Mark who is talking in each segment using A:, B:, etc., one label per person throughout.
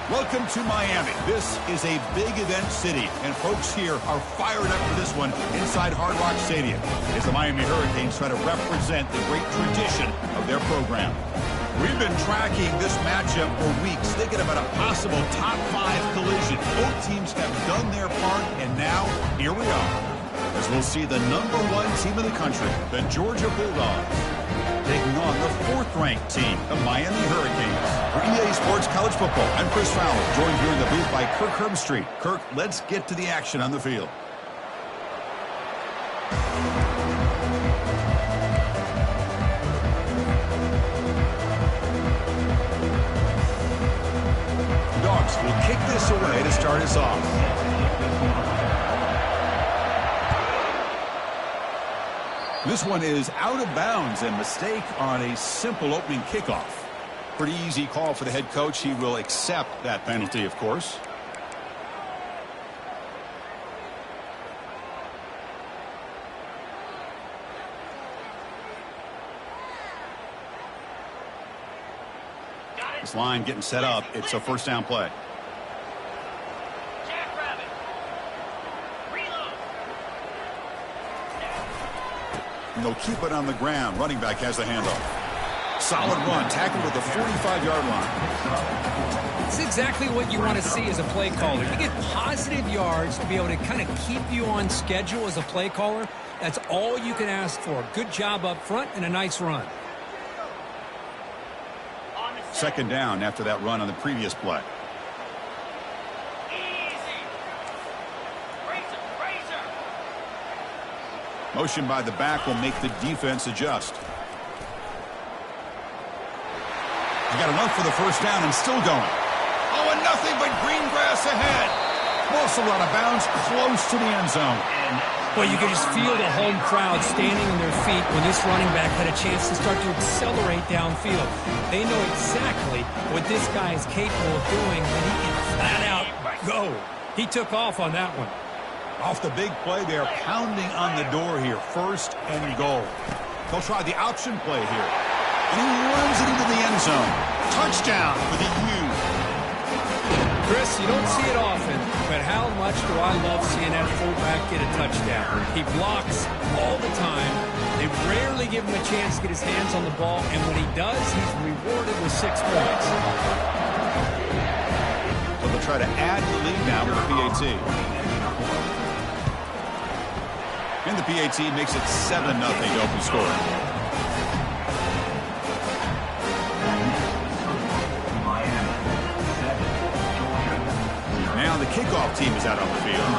A: Welcome to Miami. This is a big event city, and folks here are fired up for this one inside Hard Rock Stadium as the Miami Hurricanes try to represent the great tradition of their program. We've been tracking this matchup for weeks, thinking about a possible top 5 collision. Both teams have done their part, and now here we are, as we'll see the #1 team in the country, the Georgia Bulldogs, taking on the 4th-ranked team, the Miami Hurricanes. For EA Sports College Football, I'm Chris Fowler, joined here in the booth by Kirk Herbstreit. Kirk, let's get to the action on the field. The Dogs will kick this away to start us off. This one is out of bounds, and mistake on a simple opening kickoff. Pretty easy call for the head coach. He will accept that penalty, of course. This line getting set up. It's a first down play. And they'll keep it on the ground. Running back has the handoff. Solid run, tackled at the 45-yard line.
B: It's exactly what you want to see as a play caller. You get positive yards to be able to kind of keep you on schedule as a play caller. That's all you can ask for. Good job up front and a nice run.
A: Second down after that run on the previous play. Motion by the back will make the defense adjust. They got enough for the first down and still going. Oh, and nothing but green grass ahead. Also out of bounds, close to the end zone.
B: Well, you can just feel the home crowd standing on their feet when this running back had a chance to start to accelerate downfield. They know exactly what this guy is capable of doing, and he can flat out go. He took off on that one.
A: Off the big play, they're pounding on the door here. First and goal. They'll try the option play here. And he runs it into the end zone. Touchdown for the U.
B: Chris, you don't see it often, but how much do I love seeing that fullback get a touchdown. He blocks all the time. They rarely give him a chance to get his hands on the ball, and when he does, he's rewarded with 6 points.
A: So they'll try to add to the lead now with the PAT. And the PAT makes it 7-0 open scoring. Now the kickoff team is out on the field.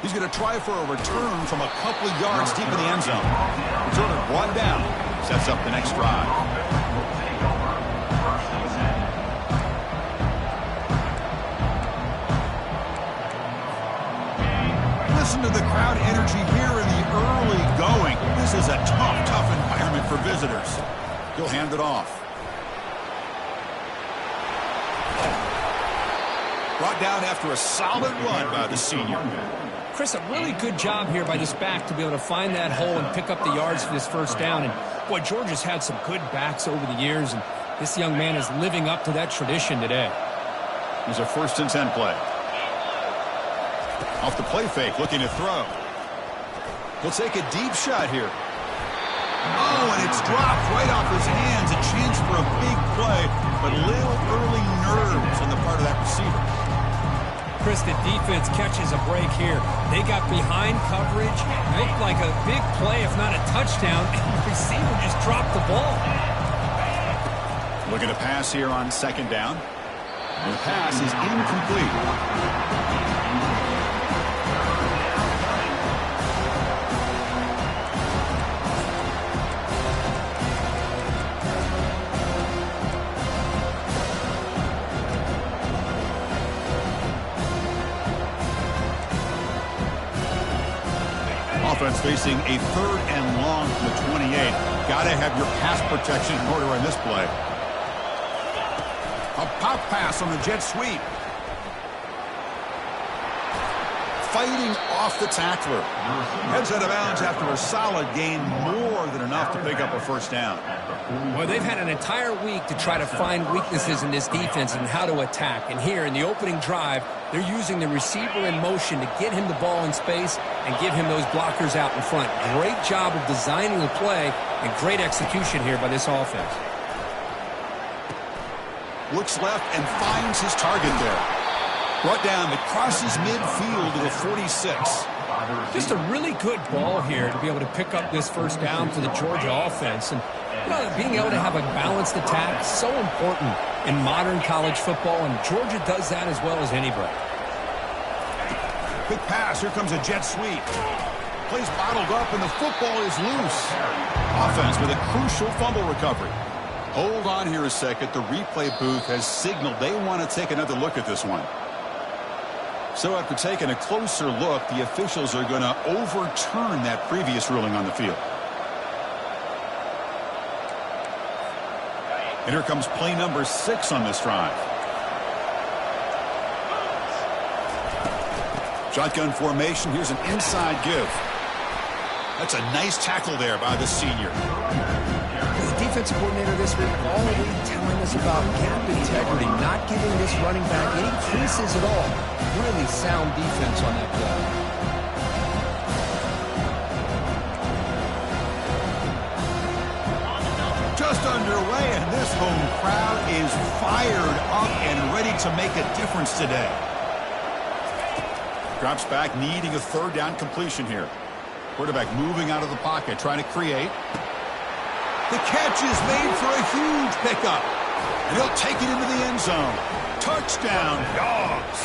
A: He's going to try for a return from a couple of yards deep in the end zone. Returner brought down. Sets up the next drive. Listen to the crowd energy here in the early going. This is a tough environment for visitors. He'll hand it off. Brought down after a solid run by the senior.
B: Chris, a really good job here by this back to be able to find that hole and pick up the yards for this first down. And, boy, Georgia's had some good backs over the years, and this young man is living up to that tradition today.
A: Here's a 1st and 10 play. Off the play fake, looking to throw. He'll take a deep shot here. Oh, and it's dropped right off his hands. A chance for a big play, but little early nerves on the part of that receiver.
B: Chris, the defense catches a break here. They got behind coverage, looked like a big play, if not a touchdown, and the receiver just dropped the ball.
A: Looking to pass here on 2nd down. And the pass is incomplete. Offense facing a 3rd and long from the 28. Got to have your pass protection in order on this play. A pop pass on the jet sweep. Fighting off the tackler. Heads out of bounds after a solid gain, more than enough to pick up a 1st down.
B: Well, they've had an entire week to try to find weaknesses in this defense and how to attack. And here in the opening drive, they're using the receiver in motion to get him the ball in space and give him those blockers out in front. Great job of designing the play and great execution here by this offense.
A: Looks left and finds his target there. Brought down, it crosses midfield to the 46.
B: Just a really good ball here to be able to pick up this 1st down for the Georgia offense. And you know, being able to have a balanced attack is so important in modern college football, and Georgia does that as well as anybody.
A: Quick pass, here comes a jet sweep. Plays bottled up and the football is loose. Offense with a crucial fumble recovery. Hold on here a second. The replay booth has signaled they want to take another look at this one. So after taking a closer look, the officials are going to overturn that previous ruling on the field. And here comes play number 6 on this drive. Shotgun formation. Here's an inside give. That's a nice tackle there by the senior.
B: The defensive coordinator this week already telling us about gap integrity, not giving this running back any creases at all. Really sound defense on that play.
A: Just underway, and this home crowd is fired up and ready to make a difference today. Drops back, needing a 3rd down completion here. Quarterback moving out of the pocket, trying to create. The catch is made for a huge pickup. And he'll take it into the end zone. Touchdown, Dogs.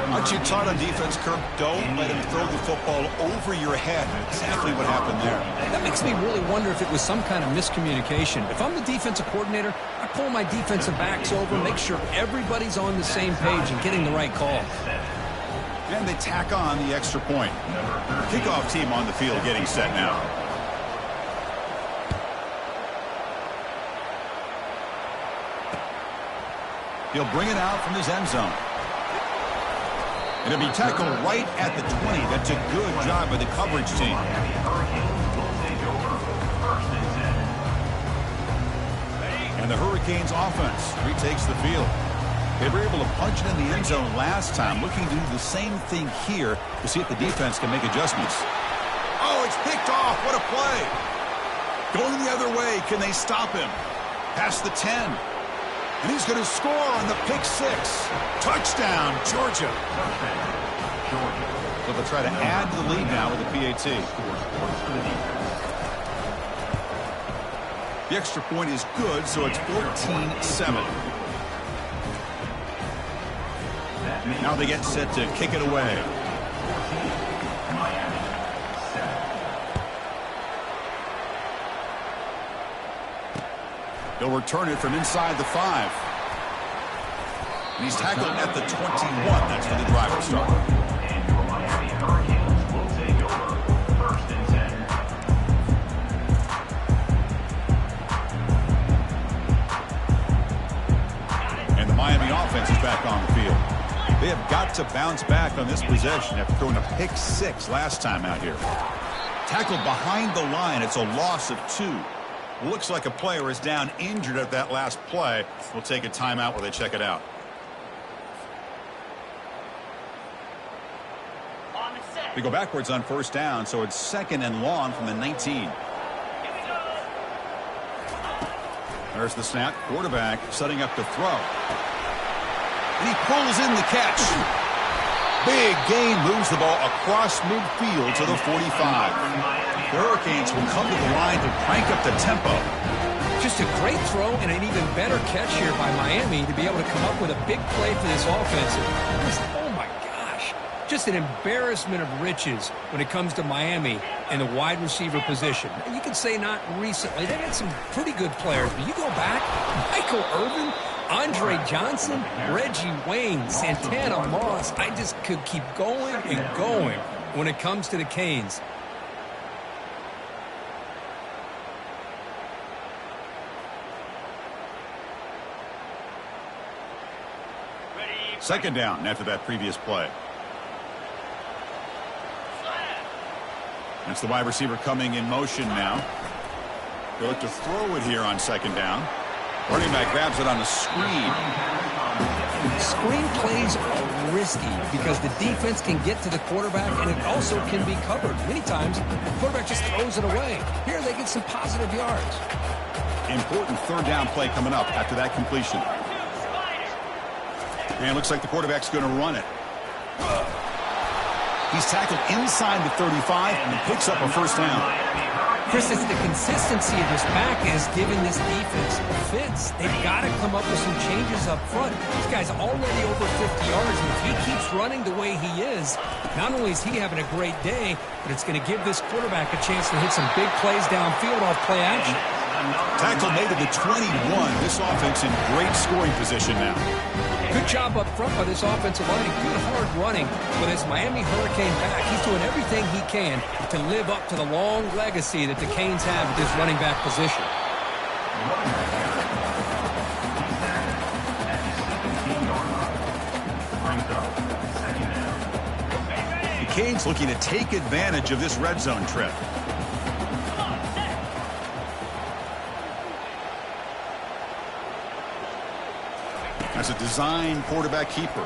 A: Aren't you taught on defense, Kirk? Don't let him throw the football over your head. Exactly what happened there.
B: That makes me really wonder if it was some kind of miscommunication. If I'm the defensive coordinator, I pull my defensive backs over, make sure everybody's on the same page and getting the right call.
A: And they tack on the extra point. Kickoff team on the field getting set now. He'll bring it out from his end zone. And it'll be tackled right at the 20. That's a good job by the coverage team. And the Hurricanes offense retakes the field. They were able to punch it in the end zone last time. Looking to do the same thing here to see if the defense can make adjustments. Oh, it's picked off. What a play. Going the other way. Can they stop him? Past the 10. And he's going to score on the pick 6. Touchdown, Georgia. So they'll try to add to the lead now with the PAT. The extra point is good, so it's 14-7. Now they get set to kick it away. They'll return it from inside the 5. And he's tackled at the 21. That's where the drive will start. And the Miami offense is back. back on the field. They have got to bounce back on this possession after throwing a pick-6 last time out here. Tackled behind the line. It's a loss of 2. Looks like a player is down injured at that last play. We'll take a timeout while they check it out. They go backwards on first down, so it's 2nd and long from the 19. There's the snap. Quarterback setting up to throw. And he pulls in the catch. Big gain, moves the ball across midfield to the 45. The Hurricanes will come to the line to crank up the tempo.
B: Just a great throw and an even better catch here by Miami to be able to come up with a big play for this offense. Oh my gosh. Just an embarrassment of riches when it comes to Miami and the wide receiver position. You can say not recently. They've had some pretty good players, but you go back, Michael Irvin, Andre Johnson, Reggie Wayne, Santana Moss. I just could keep going and going when it comes to the Canes.
A: Second down after that previous play. That's the wide receiver coming in motion now. They look to throw it here on second down. Running back grabs it on the screen.
B: Screen plays are risky because the defense can get to the quarterback and it also can be covered. Many times, the quarterback just throws it away. Here they get some positive yards.
A: Important third down play coming up after that completion. And it looks like the quarterback's going to run it. He's tackled inside the 35 and picks up a first down.
B: Chris, it's the consistency of this back is giving this defense fits. They've got to come up with some changes up front. This guy's already over 50 yards, and if he keeps running the way he is, not only is he having a great day, but it's going to give this quarterback a chance to hit some big plays downfield off play action.
A: Tackle made to the 21. This offense in great scoring position now.
B: Good job up front by this offensive line. Good hard running with his Miami Hurricane back. He's doing everything he can to live up to the long legacy that the Canes have at this running back position.
A: The Canes looking to take advantage of this red zone trip. As a design quarterback keeper.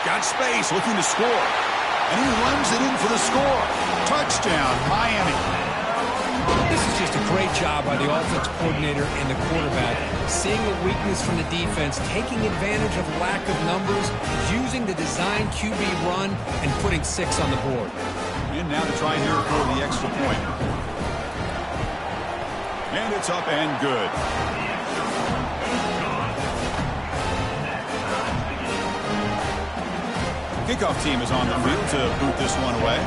A: Got space, looking to score. And he runs it in for the score. Touchdown, Miami.
B: This is just a great job by the offense coordinator and the quarterback. Seeing a weakness from the defense, taking advantage of lack of numbers, using the design QB run, and putting 6 on the board.
A: And now to try here for the extra point. And it's up and good. Kickoff team is on the field to boot this one away.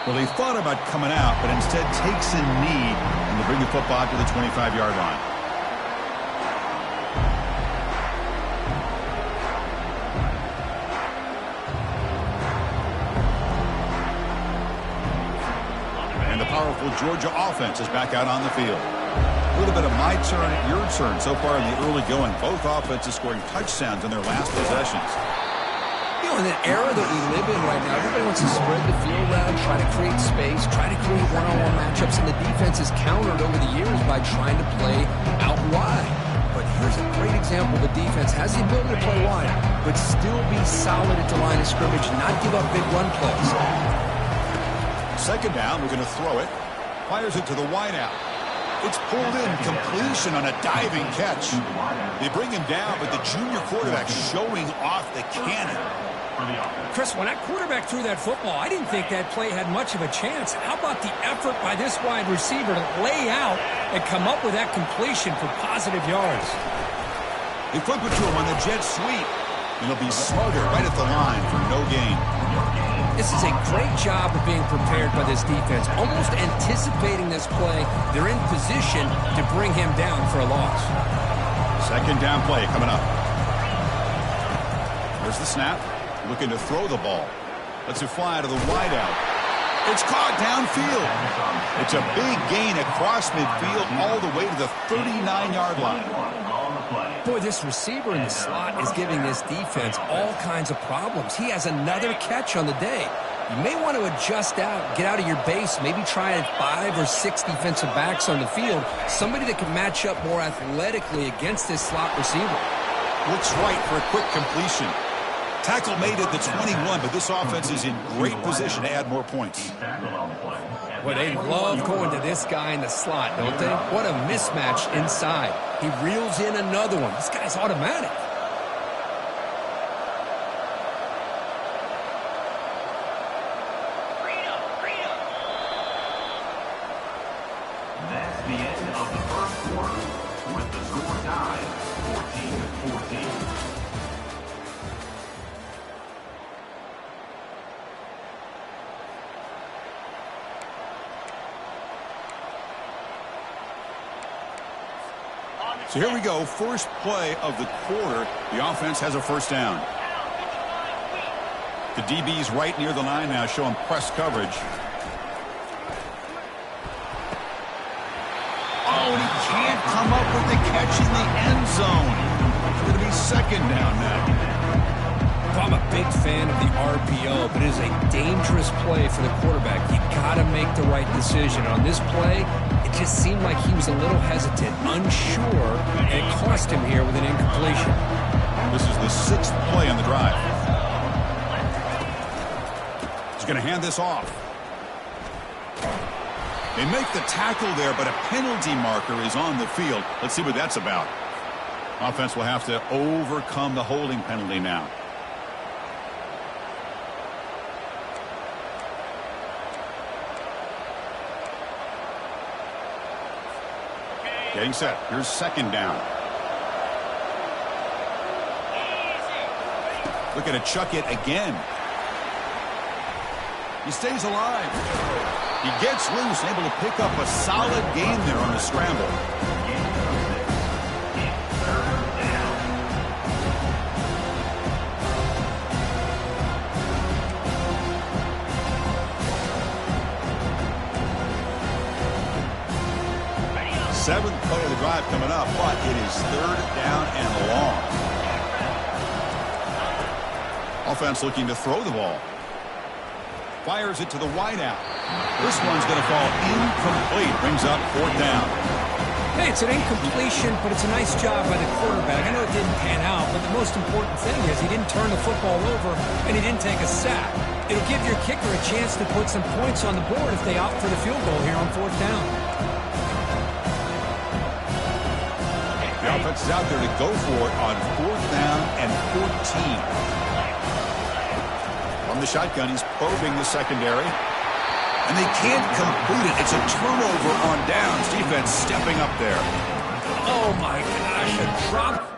A: Well, he thought about coming out, but instead takes a knee and will bring the football to the 25-yard line. And the powerful Georgia offense is back out on the field. A little bit of my turn, your turn so far in the early going. Both offenses scoring touchdowns in their last possessions.
B: You know, in the era that we live in right now, everybody wants to spread the field around, try to create space, try to create one-on-one matchups, and the defense is countered over the years by trying to play out wide. But here's a great example. The defense has the ability to play wide, but still be solid at the line of scrimmage, not give up big run plays.
A: Second down, we're going to throw it. Fires it to the wideout. It's pulled in, completion on a diving catch. They bring him down, but the junior quarterback showing off the cannon.
B: Chris, when that quarterback threw that football, I didn't think that play had much of a chance. How about the effort by this wide receiver to lay out and come up with that completion for positive yards?
A: They flip it to him on the jet sweep. And he'll be smarter right at the line for no gain.
B: This is a great job of being prepared by this defense, almost anticipating this play. They're in position to bring him down for a loss.
A: Second down play coming up. There's the snap. Looking to throw the ball. Let's it fly to the wideout. It's caught downfield. It's a big gain across midfield all the way to the 39-yard line.
B: Boy, this receiver in the slot is giving this defense all kinds of problems. He has another catch on the day. You may want to adjust out, get out of your base, maybe try 5 or 6 defensive backs on the field, somebody that can match up more athletically against this slot receiver.
A: Looks right for a quick completion. Tackle made at the 21, but this offense is in great position to add more points.
B: Well, they love going to this guy in the slot, don't they? What a mismatch inside. He reels in another one. This guy's automatic.
C: That's the end of the first quarter with the score tied 14-14.
A: So here we go, first play of the quarter. The offense has a first down. The DB's right near the line now, showing press coverage. Oh, and he can't come up with the catch in the end zone. It's going to be second down now.
B: I'm a big fan of the RPO, but it is a dangerous play for the quarterback. You got to make the right decision. On this play, it just seemed like he was a little hesitant, unsure, and it cost him here with an incompletion.
A: This is the 6th play on the drive. He's going to hand this off. They make the tackle there, but a penalty marker is on the field. Let's see what that's about. Offense will have to overcome the holding penalty now. Getting set. Here's second down. Look at it, chuck it again. He stays alive. He gets loose, able to pick up a solid gain there on the scramble. Seventh play of the drive coming up, but it is third down and long. Offense looking to throw the ball. Fires it to the wideout. This one's going to fall incomplete. Brings up fourth down.
B: Hey, it's an incompletion, but it's a nice job by the quarterback. I know it didn't pan out, but the most important thing is he didn't turn the football over and he didn't take a sack. It'll give your kicker a chance to put some points on the board if they opt for the field goal here on fourth down.
A: The offense is out there to go for it on fourth down and 14. From the shotgun, he's probing the secondary. And they can't complete it. It's a turnover on downs. Defense stepping up there.
B: Oh, my gosh, a drop.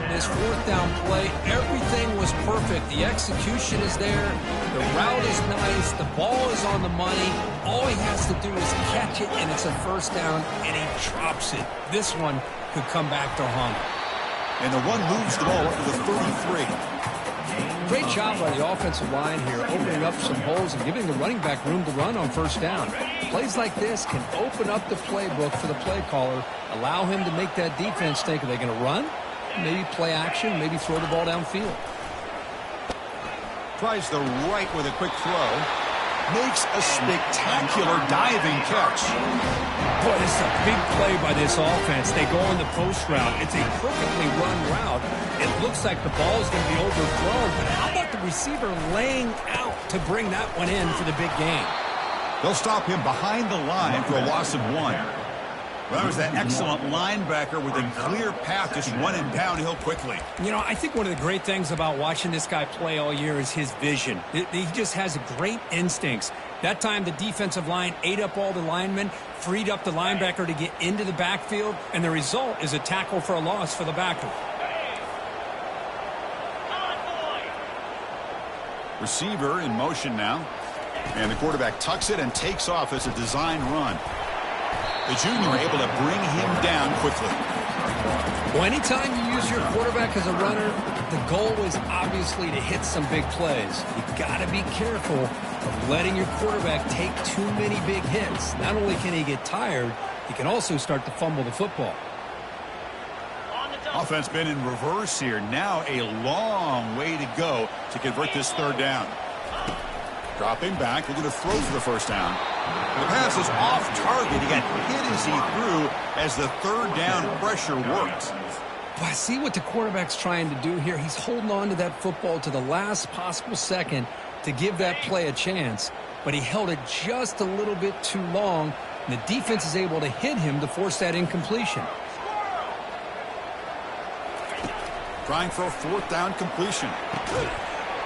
B: This fourth down play, everything was perfect. The execution is there. The route is nice. The ball is on the money. All he has to do is catch it, and it's a first down, and he drops it. This one could come back to haunt him.
A: And the one moves the ball up to the 33.
B: Great job by the offensive line here, opening up some holes and giving the running back room to run on first down. Plays like this can open up the playbook for the play caller, allow him to make that defense think, are they going to run? Maybe play action, maybe throw the ball downfield.
A: Tries the right with a quick throw. Makes a spectacular diving catch.
B: Boy, this is a big play by this offense. They go on the post route. It's a perfectly run route. It looks like the ball is going to be overthrown, but how about the receiver laying out to bring that one in for the big gain?
A: They'll stop him behind the line for a loss of 1. Well, that was that excellent linebacker with a clear path just running downhill quickly.
B: You know, I think one of the great things about watching this guy play all year is his vision. He just has great instincts. That time, the defensive line ate up all the linemen, freed up the linebacker to get into the backfield, and the result is a tackle for a loss for the backer.
A: Receiver in motion now. And the quarterback tucks it and takes off as a design run. The junior able to bring him down quickly.
B: Well, anytime you use your quarterback as a runner, the goal is obviously to hit some big plays. You've got to be careful of letting your quarterback take too many big hits. Not only can he get tired, he can also start to fumble the football.
A: Offense been in reverse here. Now a long way to go to convert this third down. Dropping back, looking to throw for the first down. The pass is off target. He got hit as he threw as the third down pressure worked.
B: Well, I see what the quarterback's trying to do here. He's holding on to that football to the last possible second to give that play a chance. But he held it just a little bit too long, and the defense is able to hit him to force that incompletion.
A: Trying for a fourth down completion.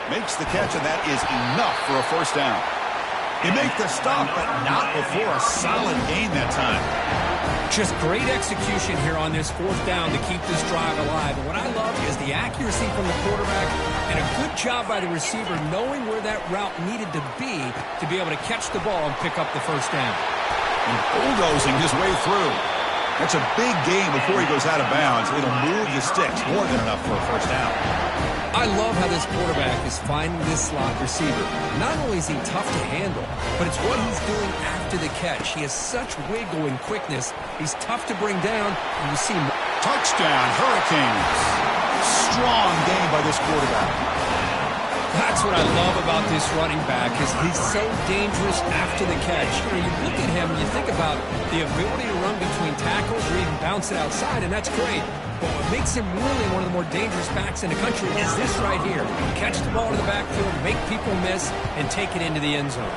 A: Makes the catch, and that is enough for a first down. He makes the stop, but not before a solid gain that time.
B: Just great execution here on this fourth down to keep this drive alive. And what I love is the accuracy from the quarterback and a good job by the receiver knowing where that route needed to be able to catch the ball and pick up the first down.
A: And bulldozing his way through. That's a big gain before he goes out of bounds. It'll move the sticks more than enough for a first down.
B: I love how this quarterback is finding this slot receiver. Not only is he tough to handle, but it's what he's doing after the catch. He has such wiggle and quickness. He's tough to bring down, and you see...
A: Touchdown, Hurricanes. Strong game by this quarterback.
B: That's what I love about this running back is he's so dangerous after the catch. You know, you look at him and you think about the ability to run between tackles or even bounce it outside, and that's great. But what makes him really one of the more dangerous backs in the country is this right here. Catch the ball to the backfield, make people miss, and take it into the end zone.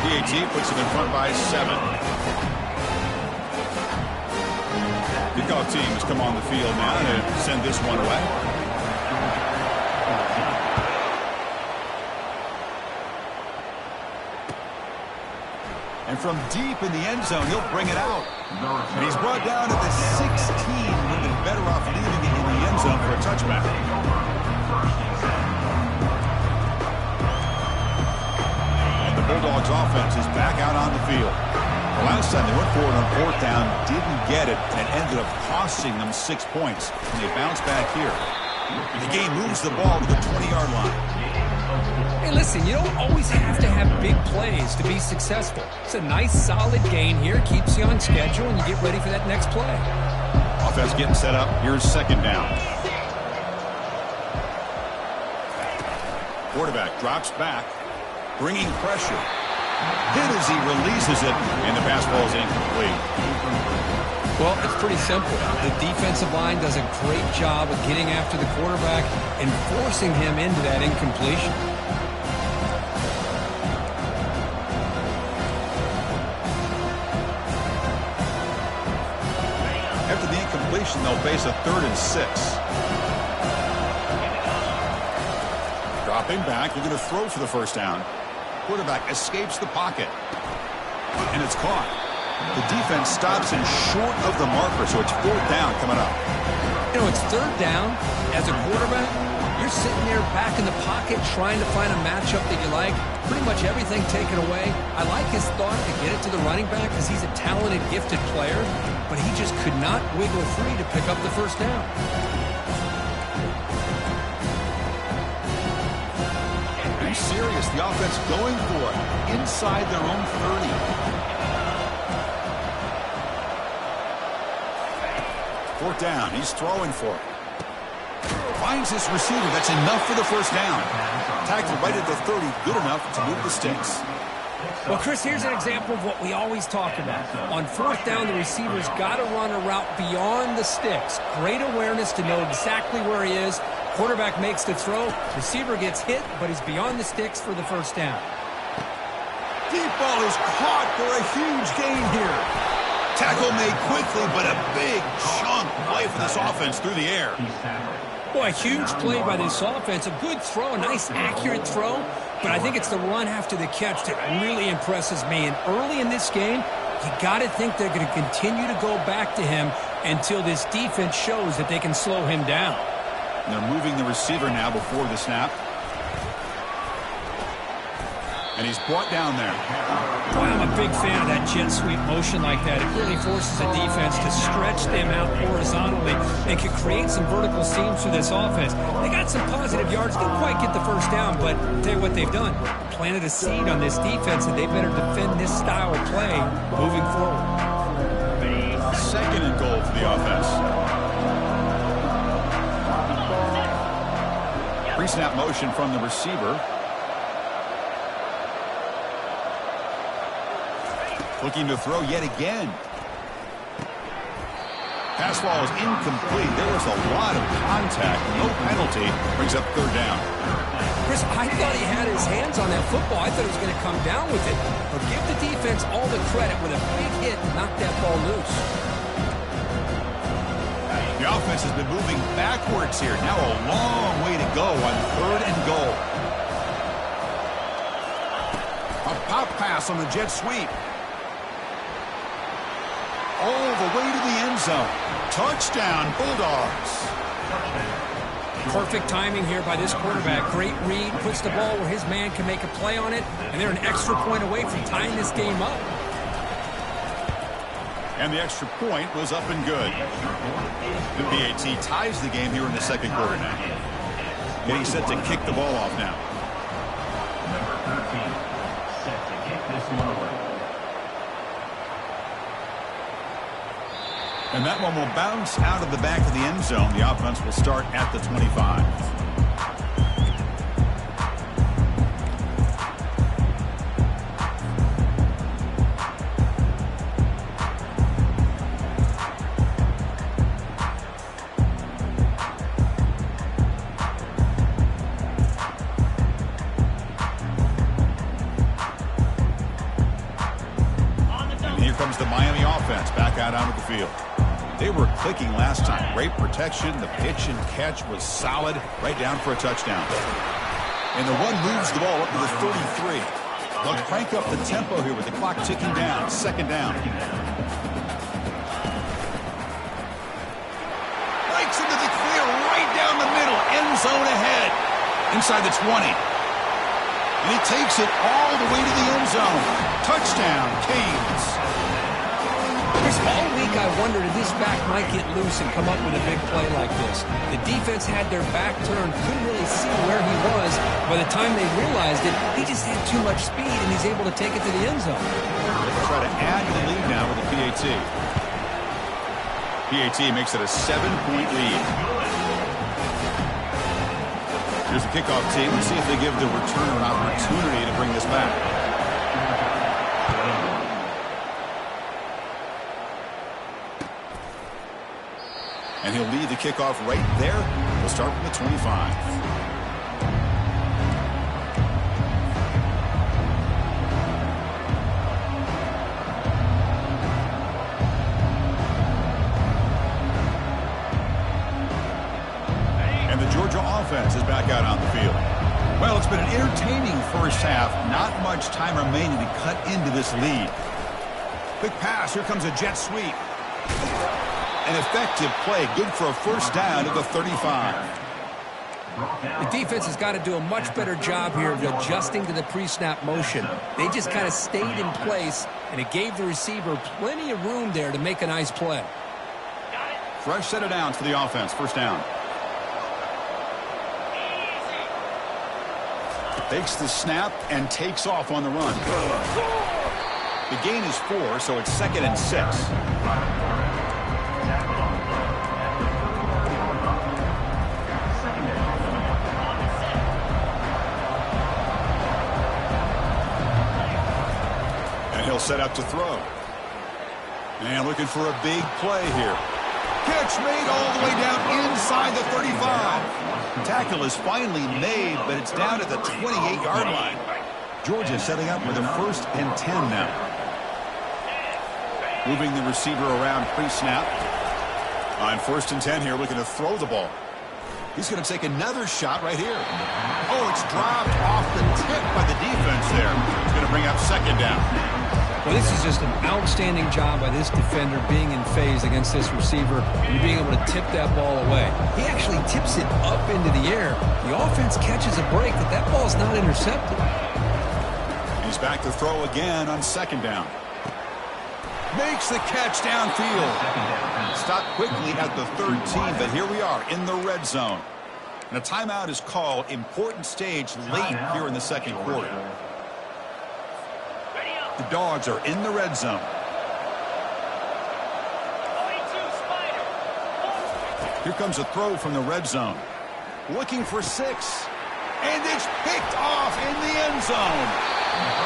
A: PAT puts him in front by 7. Kickoff team has come on the field now to send this one away. And from deep in the end zone, he'll bring it out. And he's brought down at the 16. Would have been better off leaving it in the end zone for a touchback. And the Bulldogs offense is back out on the field. The last time they went for it on fourth down, didn't get it, and it ended up costing them 6 points. And they bounce back here. The game moves the ball to the 20-yard line.
B: Hey, listen, you don't always have to have big plays to be successful. It's a nice, solid gain here. Keeps you on schedule, and you get ready for that next play.
A: Offense getting set up. Here's second down. Quarterback drops back, bringing pressure. Hit as he releases it, and the pass ball is incomplete.
B: Well, it's pretty simple. The defensive line does a great job of getting after the quarterback and forcing him into that incompletion.
A: After the incompletion, they'll face a 3rd and 6. Dropping back, looking to throw for the first down. Quarterback escapes the pocket. And it's caught. The defense stops him short of the marker, so it's 4th down coming up.
B: You know, it's 3rd down. As a quarterback, you're sitting there back in the pocket trying to find a matchup that you like. Pretty much everything taken away. I like his thought to get it to the running back because he's a talented, gifted player, but he just could not wiggle free to pick up the first down.
A: Be serious. The offense going for it inside their own 30. 4th down. He's throwing for it. Finds his receiver. That's enough for the first down. Tackled right at the 30. Good enough to move the sticks.
B: Well, Chris, here's an example of what we always talk about. On 4th down, the receiver's got to run a route beyond the sticks. Great awareness to know exactly where he is. Quarterback makes the throw. Receiver gets hit, but he's beyond the sticks for the first down.
A: Deep ball is caught for a huge gain here. Tackle made quickly, but a big chunk play for this offense through the air.
B: Boy, a huge play by this offense. A good throw, a nice accurate throw. But I think it's the run after the catch that really impresses me. And early in this game, you got to think they're going to continue to go back to him until this defense shows that they can slow him down.
A: And they're moving the receiver now before the snap. And he's brought down there.
B: Boy, I'm a big fan of that jet sweep motion like that. It really forces a defense to stretch them out horizontally and can create some vertical seams for this offense. They got some positive yards, didn't quite get the first down, but I'll tell you what they've done. Planted a seed on this defense, and they better defend this style of play moving forward.
A: Second and goal for the offense. Pre-snap motion from the receiver. Looking to throw yet again. Pass ball is incomplete. There was a lot of contact. No penalty. Brings up third down.
B: Chris, I thought he had his hands on that football. I thought he was going to come down with it. But give the defense all the credit with a big hit to knock that ball loose.
A: The offense has been moving backwards here. Now a long way to go on third and goal. A pop pass on the jet sweep. All the way to the end zone. Touchdown, Bulldogs.
B: Perfect timing here by this quarterback. Great read, puts the ball where his man can make a play on it, and they're an extra point away from tying this game up.
A: And the extra point was up and good. The PAT ties the game here in the second quarter now. Getting set to kick the ball off now.
C: Number 13, set to kick this one away.
A: And that one will bounce out of the back of the end zone. The offense will start at the 25. And here comes the Miami offense back out onto the field. They were clicking last time. Great protection. The pitch and catch was solid. Right down for a touchdown. And the run moves the ball up to the 33. They'll crank up the tempo here with the clock ticking down. Second down. Breaks into the clear right down the middle. End zone ahead. Inside the 20. And he takes it all the way to the end zone. Touchdown, Canes.
B: All week I wondered if this back might get loose and come up with a big play like this. The defense had their back turned, couldn't really see where he was. By the time they realized it, he just had too much speed, and he's able to take it to the end zone.
A: They'll try to add to the lead now with the PAT. PAT makes it a 7-point lead. Here's the kickoff team. Let's see if they give the returner an opportunity to bring this back. And he'll lead the kickoff right there. We'll start from the 25. And the Georgia offense is back out on the field. Well, it's been an entertaining first half. Not much time remaining to cut into this lead. Quick pass. Here comes a jet sweep. An effective play, good for a first down at the 35.
B: The defense has got to do a much better job here of adjusting to the pre-snap motion. They just kind of stayed in place, and it gave the receiver plenty of room there to make a nice play.
A: Fresh set of downs for the offense, first down. Takes the snap and takes off on the run. The gain is 4, so it's 2nd and 6. He'll set up to throw. And looking for a big play here. Catch made all the way down inside the 35. Tackle is finally made, but it's down at the 28-yard line. Georgia setting up with a 1st and 10 now. Moving the receiver around pre-snap. On 1st and 10 here, looking to throw the ball. He's going to take another shot right here. Oh, it's dropped off the tip by the defense there. It's going to bring up 2nd down.
B: Well, this is just an outstanding job by this defender being in phase against this receiver and being able to tip that ball away. He actually tips it up into the air. The offense catches a break, but that ball's not intercepted.
A: He's back to throw again on 2nd down. Makes the catch downfield. Stopped quickly at the 13, but here we are in the red zone. And a timeout is called. Important stage late here in the 2nd quarter. The Dogs are in the red zone. Here comes a throw from the red zone. Looking for 6. And it's picked off in the end zone.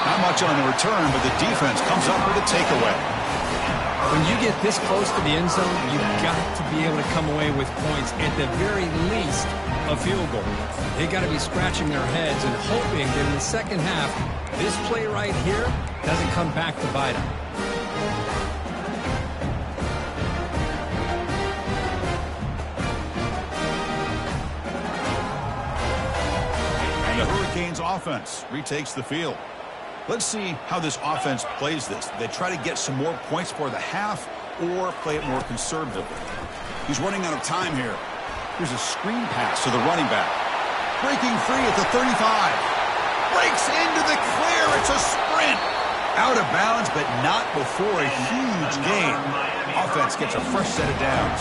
A: Not much on the return, but the defense comes up with a takeaway.
B: When you get this close to the end zone, you've got to be able to come away with points, at the very least, a field goal. They got to be scratching their heads and hoping that in the second half, this play right here doesn't come back to bite them.
A: And the Hurricanes offense retakes the field. Let's see how this offense plays this. They try to get some more points for the half or play it more conservatively. He's running out of time here. Here's a screen pass to the running back. Breaking free at the 35. Breaks into the clear. It's a sprint. Out of bounds, but not before a huge gain. Offense gets a fresh set of downs.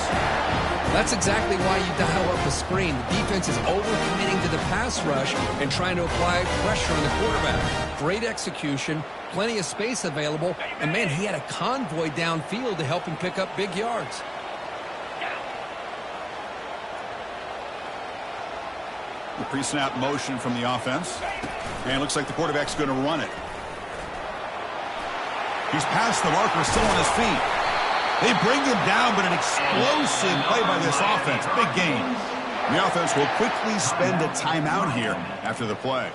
B: That's exactly why you dial up the screen. The defense is overcommitting to the pass rush and trying to apply pressure on the quarterback. Great execution, plenty of space available, and man, he had a convoy downfield to help him pick up big yards.
A: The pre-snap motion from the offense. And it looks like the quarterback's going to run it. He's past the marker, still on his feet. They bring him down, but an explosive play by this offense. Big gain. The offense will quickly spend a timeout here after the play.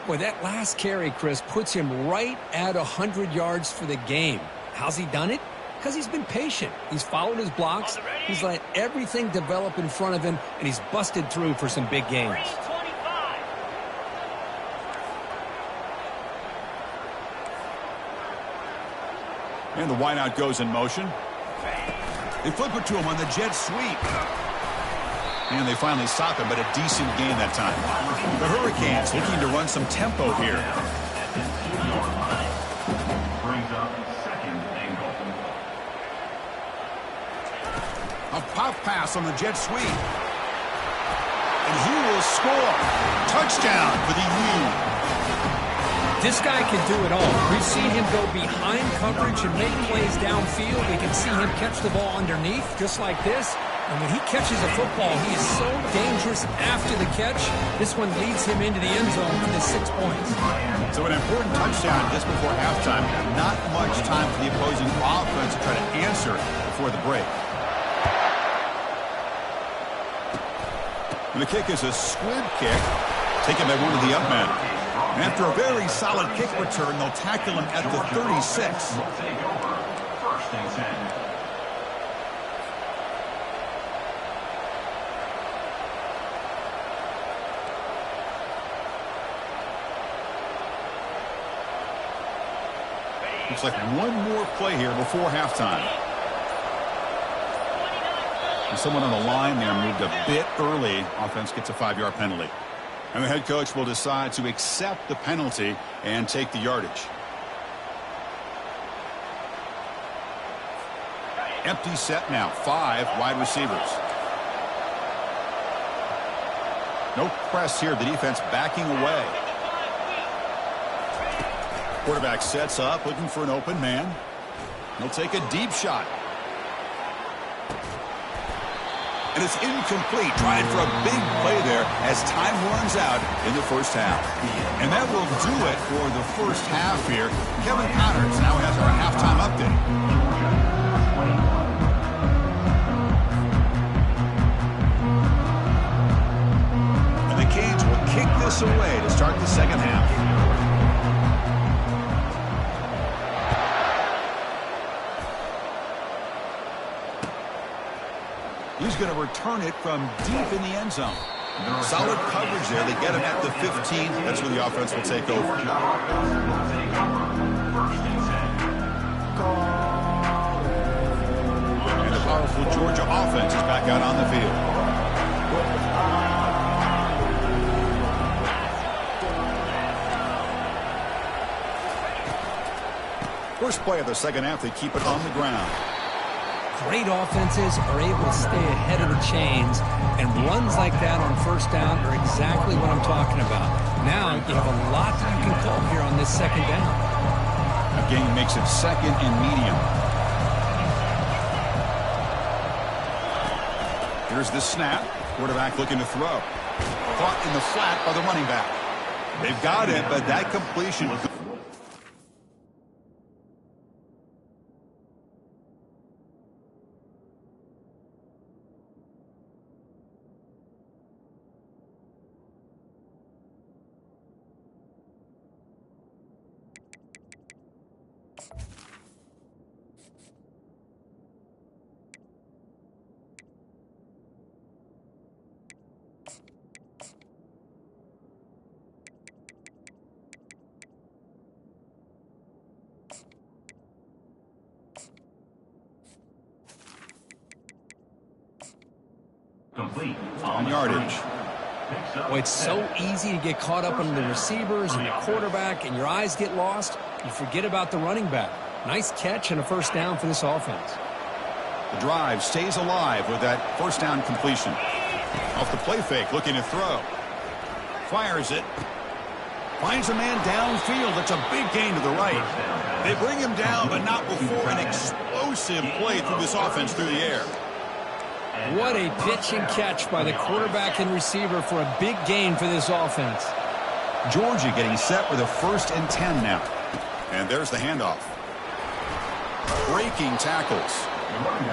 B: Boy, that last carry, Chris, puts him right at 100 yards for the game. How's he done it? Because he's been patient. He's followed his blocks. He's let everything develop in front of him, and he's busted through for some big gains.
A: And the wideout goes in motion. They flip it to him on the jet sweep. And they finally stop him, but a decent gain that time. The Hurricanes looking to run some tempo here.
C: Brings up 2nd and goal.
A: A pop pass on the jet sweep. And he will score. Touchdown for the U.
B: This guy can do it all. We've seen him go behind coverage and make plays downfield. We can see him catch the ball underneath, just like this. And when he catches a football, he is so dangerous after the catch. This one leads him into the end zone for the 6 points.
A: So an important touchdown just before halftime. Not much time for the opposing offense to try to answer before the break. And the kick is a squib kick, taken by one of the up men. After a very solid kick return, they'll tackle him at the 36.
C: Will take over 1st and 10.
A: Looks like one more play here before halftime. And someone on the line there moved a bit early. Offense gets a 5-yard penalty. And the head coach will decide to accept the penalty and take the yardage. Empty set now. 5 wide receivers. No press here. The defense backing away. Quarterback sets up, looking for an open man. He'll take a deep shot. And it's incomplete, trying for a big play there as time runs out in the first half. And that will do it for the first half here. Kevin Connors now has our halftime update. And the Canes will kick this away to start the second half. He's going to return it from deep in the end zone. Solid coverage there. They get him at the 15. That's where the offense will take over. And the powerful Georgia offense is back out on the field. First play of the second half, they keep it on the ground.
B: Great offenses are able to stay ahead of the chains, and runs like that on first down are exactly what I'm talking about. Now you have a lot that you can call here on this second down.
A: A gain makes it second and medium. Here's the snap. Quarterback looking to throw. Caught in the flat by the running back. They've got it, but that completion...
C: Complete.
A: On yardage.
B: Well, it's so easy to get caught up on the receivers and the quarterback, and your eyes get lost. You forget about the running back. Nice catch and a first down for this offense.
A: The drive stays alive with that first down completion. Off the play fake, looking to throw. Fires it. Finds a man downfield. It's a big gain to the right. They bring him down, but not before an explosive play through this offense through the air.
B: What a pitch and catch by the quarterback and receiver for a big gain for this offense.
A: Georgia getting set with a 1st and 10 now. And there's the handoff. Breaking tackles.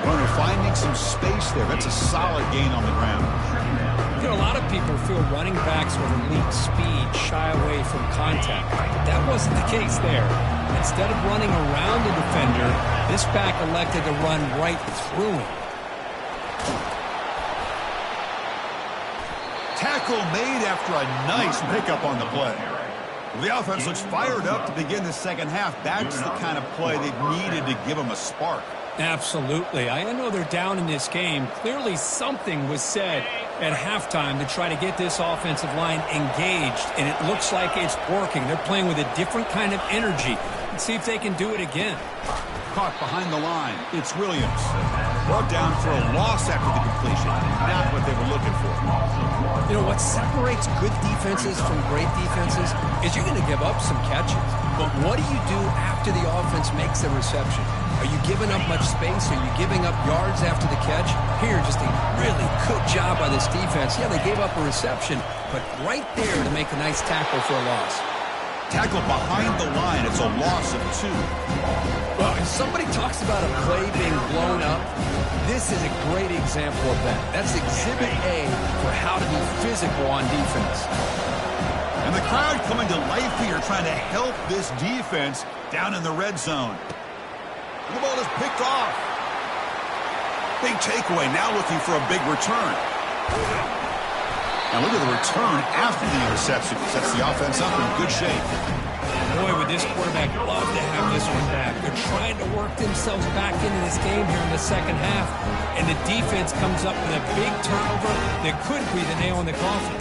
A: Runner finding some space there. That's a solid gain on the ground.
B: You know, a lot of people feel running backs with elite speed shy away from contact. But that wasn't the case there. Instead of running around the defender, this back elected to run right through him.
A: Tackle made after a nice pickup on the play. The offense looks fired up to begin the second half. That's the kind of play they've needed to give them a spark.
B: Absolutely. I know they're down in this game. Clearly something was said at halftime to try to get this offensive line engaged, and it looks like it's working. They're playing with a different kind of energy. Let's see if they can do it again.
A: Caught behind the line. It's Williams. Brought down for a loss after the completion. Not what they were looking for.
B: You know, what separates good defenses from great defenses is you're going to give up some catches. But what do you do after the offense makes the reception? Are you giving up much space? Are you giving up yards after the catch? Here, just a really good job by this defense. Yeah, they gave up a reception, but right there to make a nice tackle for a loss.
A: Tackle behind the line. It's a loss of 2.
B: Well, if somebody talks about a play being blown up, this is a great example of that. That's Exhibit A for how to be physical on defense.
A: And the crowd coming to life here, trying to help this defense down in the red zone. The ball is picked off. Big takeaway, now looking for a big return. Now look at the return after the interception. Sets the offense up in good shape.
B: Boy, would this quarterback love to have this one back. They're trying to work themselves back into this game here in the second half, and the defense comes up with a big turnover that could be the nail in the coffin.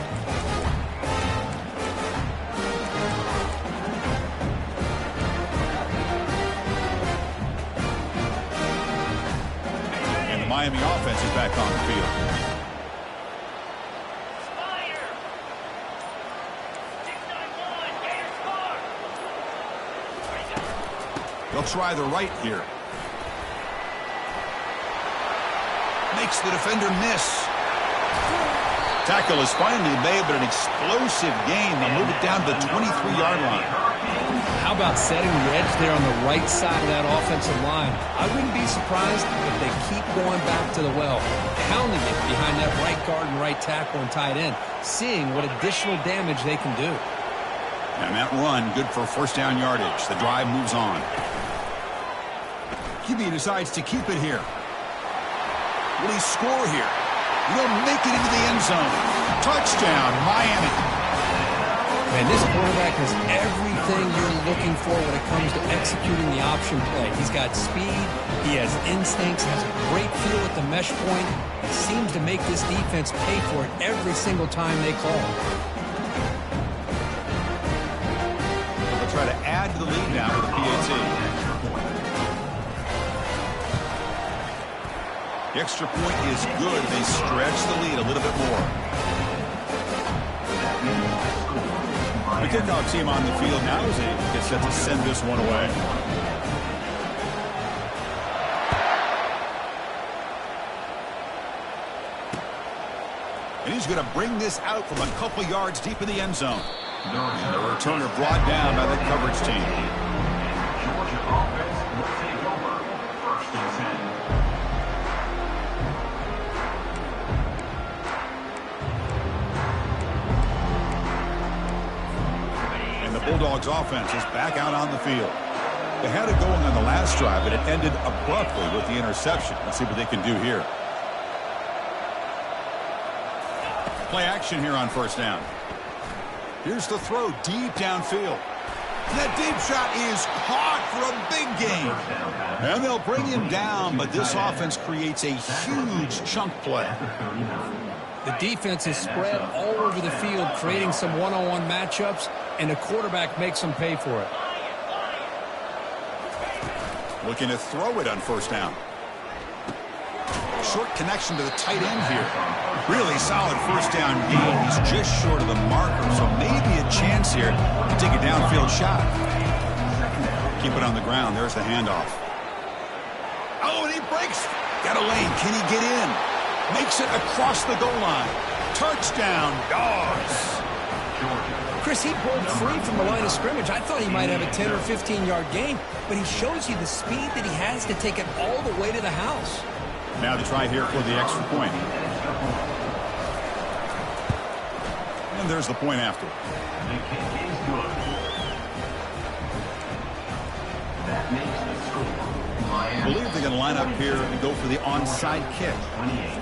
A: And the Miami offense is back on the field. They'll try the right here. Makes the defender miss. Tackle is finally made, but an explosive gain. They'll move it down to the 23-yard line.
B: How about setting the edge there on the right side of that offensive line? I wouldn't be surprised if they keep going back to the well, pounding it behind that right guard and right tackle and tight end, seeing what additional damage they can do.
A: And that run, good for 1st down yardage. The drive moves on. QB decides to keep it here. Will he score here? He'll make it into the end zone. Touchdown, Miami.
B: Man, this quarterback has everything you're looking for when it comes to executing the option play. He's got speed, he has instincts, has a great feel at the mesh point. He seems to make this defense pay for it every single time they call.
A: They'll try to add to the lead now with the PAT. The extra point is good. They stretch the lead a little bit more. The kickoff team on the field now as they get set to send this one away. And he's going to bring this out from a couple yards deep in the end zone. And the returner brought down by the coverage team.
C: Georgia offense will take over 1st and 10.
A: Bulldogs offense is back out on the field. They had it going on the last drive, but it ended abruptly with the interception. Let's see what they can do here. Play action here on 1st down. Here's the throw deep downfield. That deep shot is caught for a big gain. And they'll bring him down, but this offense creates a huge chunk play.
B: The defense is spread all over the field, creating some one-on-one matchups, and the quarterback makes them pay for it.
A: Looking to throw it on 1st down. Short connection to the tight end here. Really solid 1st down gain. He's just short of the marker, so maybe a chance here to take a downfield shot. Keep it on the ground. There's the handoff. Oh, and he breaks. Got a lane. Can he get in? Makes it across the goal line. Touchdown, Dogs.
B: Chris, he broke free from the line of scrimmage. I thought he might have a 10 or 15-yard gain, but he shows you the speed that he has to take it all the way to the house.
A: Now the try here for the extra point. And there's the point after.
C: The kick is good. That makes the score.
A: I believe they're going to line up here and go for the onside kick.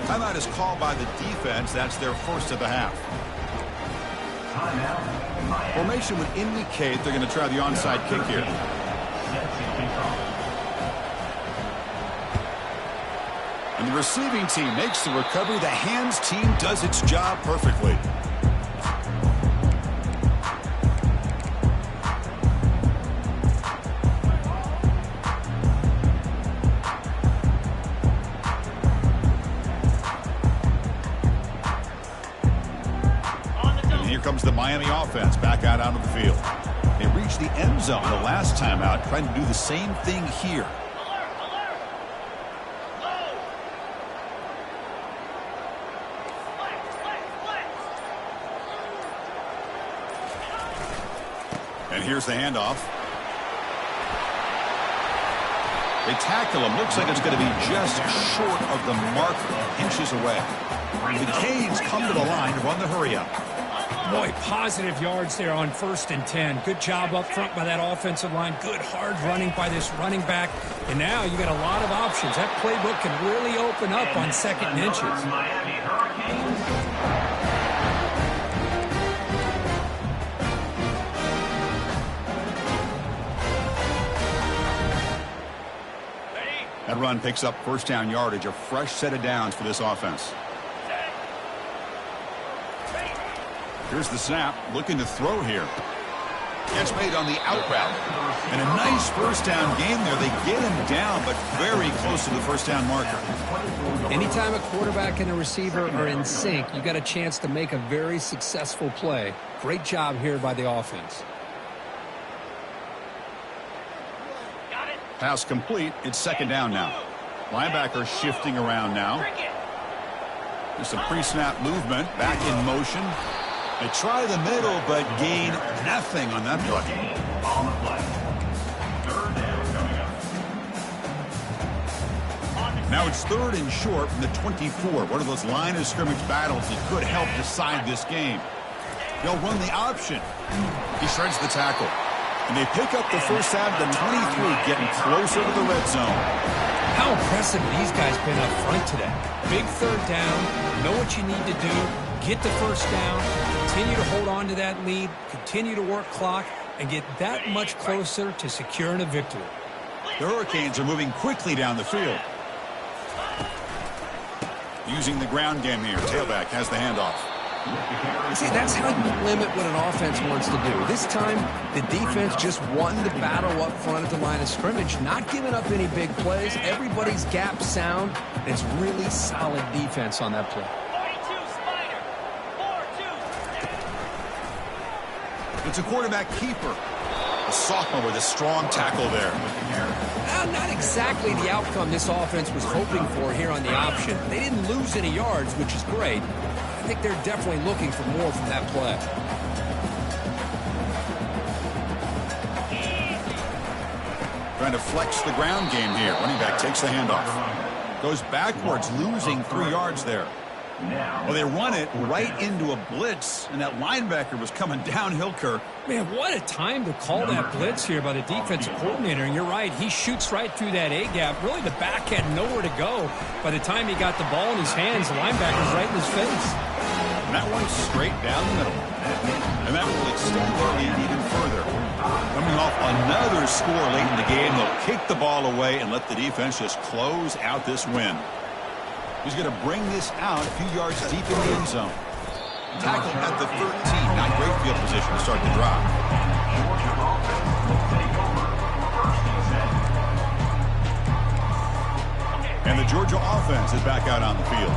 A: Timeout is called by the defense. That's their first of the half. Formation would indicate they're going to try the onside kick here. And the receiving team makes the recovery. The hands team does its job perfectly. Comes the Miami offense back out onto the field. They reached the end zone the last time out, trying to do the same thing here. And here's the handoff. They tackle him. Looks like it's going to be just short of the marker, inches away. The Canes come to the line to run the hurry up.
B: Boy, positive yards there on 1st and 10. Good job up front by that offensive line. Good hard running by this running back. And now you got a lot of options. That playbook can really open up on 2nd and inches.
C: Miami Hurricanes.
A: That run picks up 1st down yardage, a fresh set of downs for this offense. Here's the snap, looking to throw here. Catch made on the out route. And a nice 1st down gain there. They get him down, but very close to the 1st down marker.
B: Anytime a quarterback and a receiver are in sync, you got a chance to make a very successful play. Great job here by the offense.
A: Pass complete. It's 2nd down now. Linebacker shifting around now. There's some pre-snap movement. Back in motion. They try the middle, but gain nothing on that play.
C: On the play. 3rd down coming up.
A: Now it's 3rd and short from the 24. One of those line of scrimmage battles that could help decide this game. They'll run the option. He shreds the tackle. And they pick up the 1st down to the 23, getting closer to the red zone.
B: How impressive these guys been up front today. Big third down, know what you need to do, get the first down, continue to hold on to that lead, continue to work clock, and get that much closer to securing a victory.
A: The Hurricanes are moving quickly down the field. Using the ground game here. Tailback has the handoff.
B: See, that's how you limit what an offense wants to do. This time, the defense just won the battle up front at the line of scrimmage, not giving up any big plays. Everybody's gap sound. It's really solid defense on that play.
D: 42 Spider. 4-2.
A: It's a quarterback keeper. A sophomore with a strong tackle there.
B: Not exactly the outcome this offense was hoping for here on the option. They didn't lose any yards, which is great. I think they're definitely looking for more from that play.
A: Trying to flex the ground game here. Running back takes the handoff. Goes backwards, losing 3 yards there. Well, they run it right into a blitz, and that linebacker was coming downhill, Kirk.
B: Man, what a time to call that blitz here by the defensive coordinator. And you're right, he shoots right through that A-gap. Really, the back had nowhere to go. By the time he got the ball in his hands, the linebacker's right in his face.
A: And that one straight down the middle. And that will extend their lead even further. Coming off another score late in the game, they'll kick the ball away and let the defense just close out this win. He's going to bring this out a few yards deep in the end zone. Tackle at the 13. Not great field position to start the drive. And the Georgia offense is back out on the field.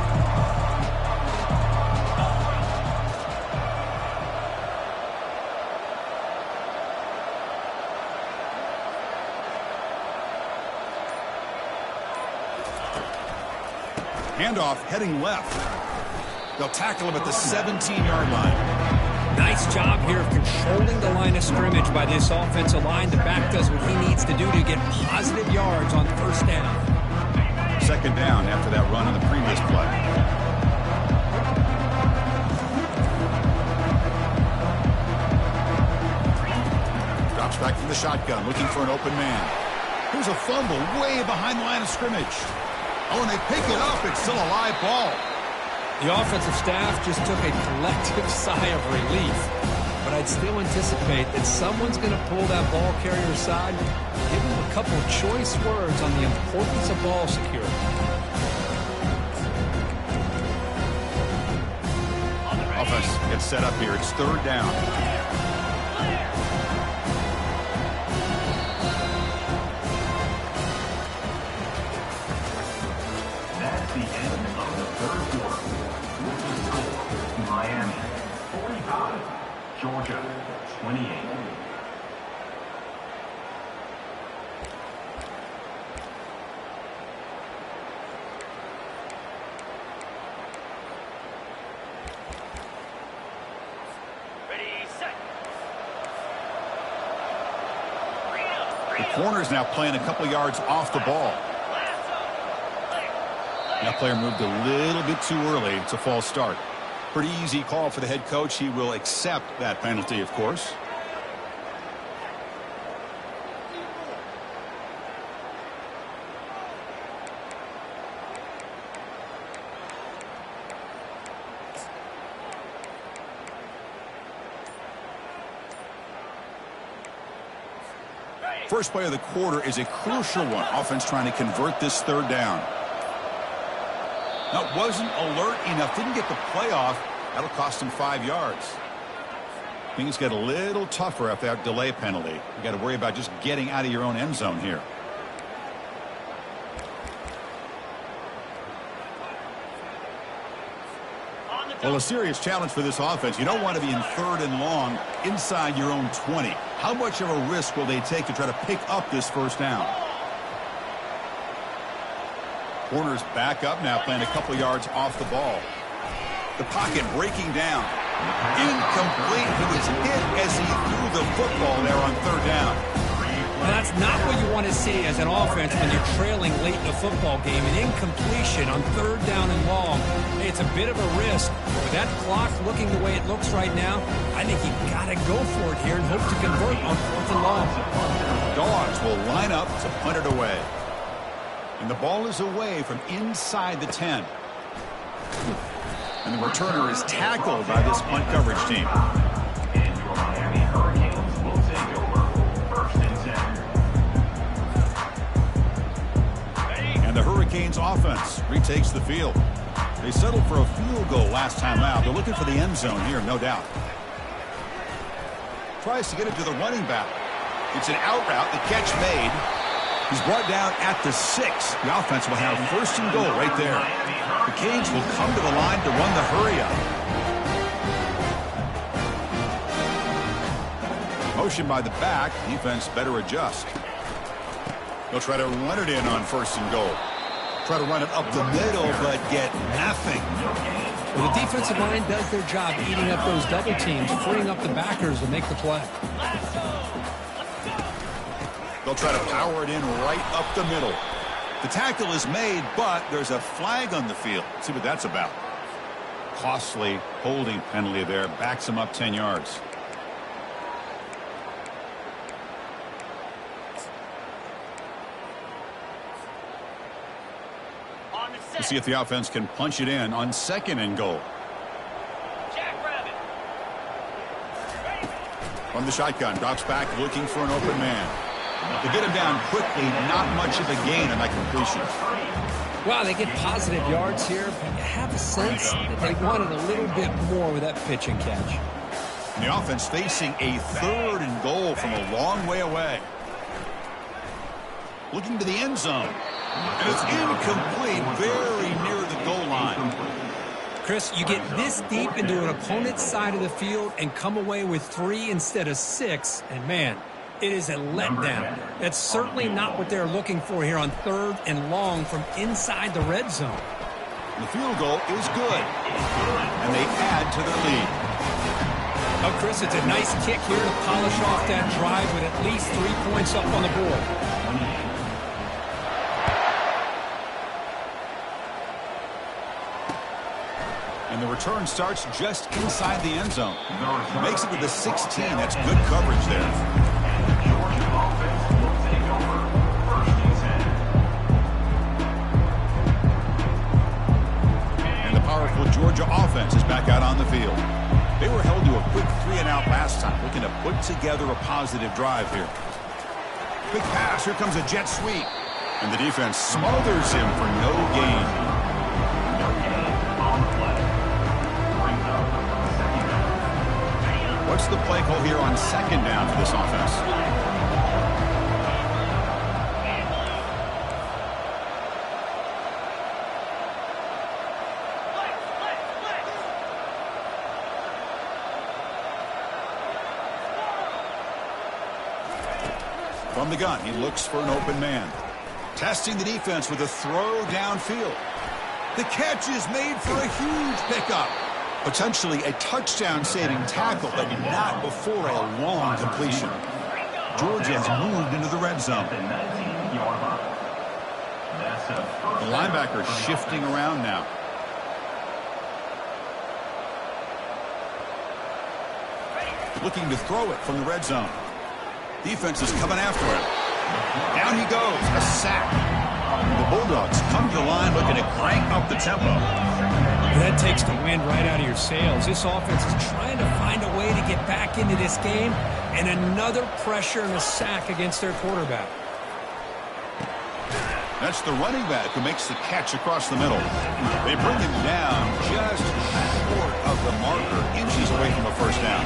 A: Handoff heading left. They'll tackle him at the 17-yard line.
B: Nice job here of controlling the line of scrimmage by this offensive line. The back does what he needs to do to get positive yards on first down.
A: Second down after that run on the previous play. Drops back from the shotgun, looking for an open man. Here's a fumble way behind the line of scrimmage. Oh, and they pick it up. It's still a live ball.
B: The offensive staff just took a collective sigh of relief. But I'd still anticipate that someone's going to pull that ball carrier aside, give him a couple of choice words on the importance of ball security.
A: Offense gets set up here. It's third down.
C: That's the end of the third quarter. With the score, Miami 45, Georgia 28.
A: The corner's now playing a couple yards off the ball. That player moved a little bit too early. It's a false start. Pretty easy call for the head coach. He will accept that penalty, of course. First play of the quarter is a crucial one. Offense trying to convert this third down. Now, wasn't alert enough. Didn't get the play off. That'll cost him 5 yards. Things get a little tougher after that delay penalty. You got to worry about just getting out of your own end zone here. Well, a serious challenge for this offense. You don't want to be in third and long inside your own 20. How much of a risk will they take to try to pick up this first down? Corner's back up now, playing a couple yards off the ball. The pocket breaking down. Incomplete. He was hit as he threw the football there on third down.
B: Now, that's not what you want to see as an offense when you're trailing late in the football game. An incompletion on third down and long. Hey, it's a bit of a risk. With that clock looking the way it looks right now, I think you've got to go for it here and hope to convert on fourth and long.
A: Dogs will line up to punt it away. And the ball is away from inside the 10. And the returner is tackled by this punt coverage team.
C: And your Miami Hurricanes will take over 1st and 10.
A: And the Hurricanes offense retakes the field. They settled for a field goal last time out. They're looking for the end zone here, no doubt. Tries to get it to the running back. It's an out route. The catch made. He's brought down at the 6. The offense will have 1st and goal right there. The Canes will come to the line to run the hurry up. Motion by the back. Defense better adjust. They'll try to run it in on 1st and goal. Try to run it up the middle, but get nothing.
B: Well, the defensive line does their job eating up those double teams, freeing up the backers to make the play.
A: They'll try to power it in right up the middle. The tackle is made, but there's a flag on the field. Let's see what that's about. Costly holding penalty there. Backs him up 10 yards. We'll see if the offense can punch it in on 2nd and goal. From the shotgun, drops back looking for an open man. To get him down quickly, not much of a gain on that completion.
B: Wow, they get positive yards here, but you have a sense that they wanted a little bit more with that pitch and catch.
A: And the offense facing a 3rd and goal from a long way away. Looking to the end zone. And it's incomplete, very near the goal line.
B: Chris, you get this deep into an opponent's side of the field and come away with 3 instead of 6, and man, it is a letdown. That's certainly not what they're looking for here on 3rd and long from inside the red zone.
A: The field goal is good, and they add to their lead.
B: Oh, Chris, it's a nice kick here to polish off that drive with at least 3 points up on the board.
A: And the return starts just inside the end zone. Makes it to the 16. That's good coverage there.
C: Georgia offense will take over 1st and 10.
A: And the powerful Georgia offense is back out on the field. They were held to a quick 3-and-out last time, looking to put together a positive drive here. Quick pass. Here comes a jet sweep. And the defense smothers him for no gain. What's the play call here on 2nd down for this offense? From the gun, he looks for an open man. Testing the defense with a throw downfield. The catch is made for a huge pickup. Potentially a touchdown-saving tackle, but not before a long completion. Georgia has moved into the red zone. The linebacker shifting around now. Looking to throw it from the red zone. Defense is coming after him. Down he goes, a sack. The Bulldogs come to the line looking to crank up the tempo.
B: That takes the wind right out of your sails. This offense is trying to find a way to get back into this game, and another pressure and a sack against their quarterback.
A: That's the running back who makes the catch across the middle. They bring him down just short of the marker, inches away from a 1st down.